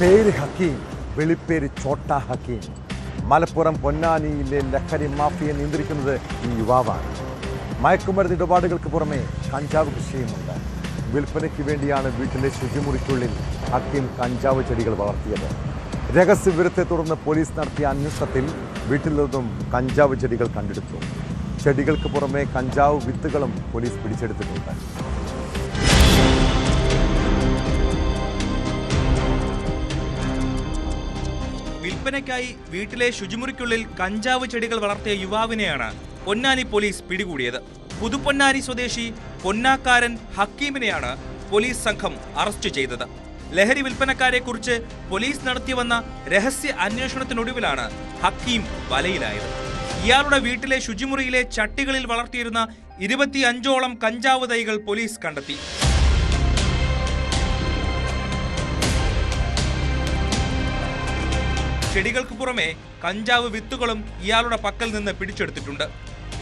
പേര് ഹക്കീം, വെളിപ്പേര് ചോട്ടാ ഹക്കീം. മലപ്പുറം പൊന്നാനിയിലെ ലഹരി മാഫിയെ നിയന്ത്രിക്കുന്നത് ഈ യുവാവാണ്. മയക്കുമരുന്ന് ഇടപാടുകൾക്ക് പുറമെ കഞ്ചാവ് കൃഷിയുമുണ്ട്. വിൽപ്പനയ്ക്ക് വേണ്ടിയാണ് വീട്ടിലെ ശുചിമുറിക്കുള്ളിൽ ഹക്കീം കഞ്ചാവ് ചെടികൾ വളർത്തിയത്. രഹസ്യവിവരത്തെ തുടർന്ന് പോലീസ് നടത്തിയ അന്വേഷണത്തിൽ വീട്ടിൽ നിന്നും കഞ്ചാവ് ചെടികൾ കണ്ടെടുത്തു. ചെടികൾക്ക് പുറമെ കഞ്ചാവ് വിത്തുകളും പോലീസ് പിടിച്ചെടുത്തിട്ടുണ്ട്. വിൽപ്പനയ്ക്കായി വീട്ടിലെ ശുചിമുറിക്കുള്ളിൽ കഞ്ചാവ് ചെടികൾ വളർത്തിയ യുവാവിനെയാണ് പൊന്നാനി പോലീസ് പിടികൂടിയത്. പുതുപ്പൊന്നാനി സ്വദേശി പൊന്നാക്കാരൻ ഹക്കീമിനെയാണ് പോലീസ് സംഘം അറസ്റ്റ് ചെയ്തത്. ലഹരി വിൽപ്പനക്കാരെക്കുറിച്ച് പോലീസ് നടത്തിവന്ന രഹസ്യ അന്വേഷണത്തിനൊടുവിലാണ് ഹക്കീം വലയിലായത്. ഇയാളുടെ വീട്ടിലെ ശുചിമുറിയിലെ ചട്ടികളിൽ വളർത്തിയിരുന്ന 25ഓളം കഞ്ചാവ് തൈകൾ പോലീസ് കണ്ടെത്തി. ചെടികൾക്ക് പുറമെ കഞ്ചാവ് വിത്തുകളും ഇയാളുടെ പക്കൽ നിന്ന് പിടിച്ചെടുത്തിട്ടുണ്ട്.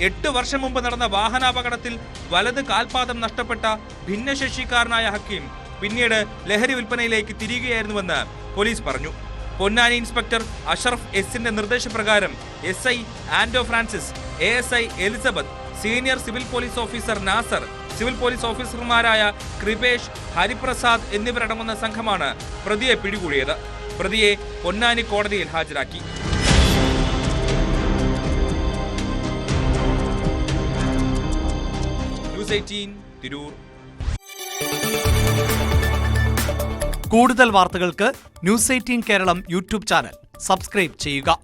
8 വർഷം മുമ്പ് നടന്ന വാഹനാപകടത്തിൽ വലത് കാൽപാദം നഷ്ടപ്പെട്ട ഭിന്നശേഷിക്കാരനായ ഹക്കീം പിന്നീട് ലഹരി വിൽപ്പനയിലേക്ക് തിരിയുകയായിരുന്നുവെന്ന് പോലീസ് പറഞ്ഞു. പൊന്നാനി ഇൻസ്പെക്ടർ അഷറഫ് എസിന്റെ നിർദ്ദേശപ്രകാരം SI Ando Francis, ASI Elizabeth, senior civil police officer Nasar, civil police ഓഫീസർമാരായ കൃപേഷ്, ഹരിപ്രസാദ് എന്നിവരടങ്ങുന്ന സംഘമാണ് പ്രതിയെ പിടികൂടിയത്. പ്രതിയെ പൊന്നാനി കോടതിയിൽ ഹാജരാക്കി. ന്യൂസ് 18 തിരൂർ. കൂടുതൽ വാർത്തകൾക്ക് news 18 Keralam YouTube channel subscribe ചെയ്യുക.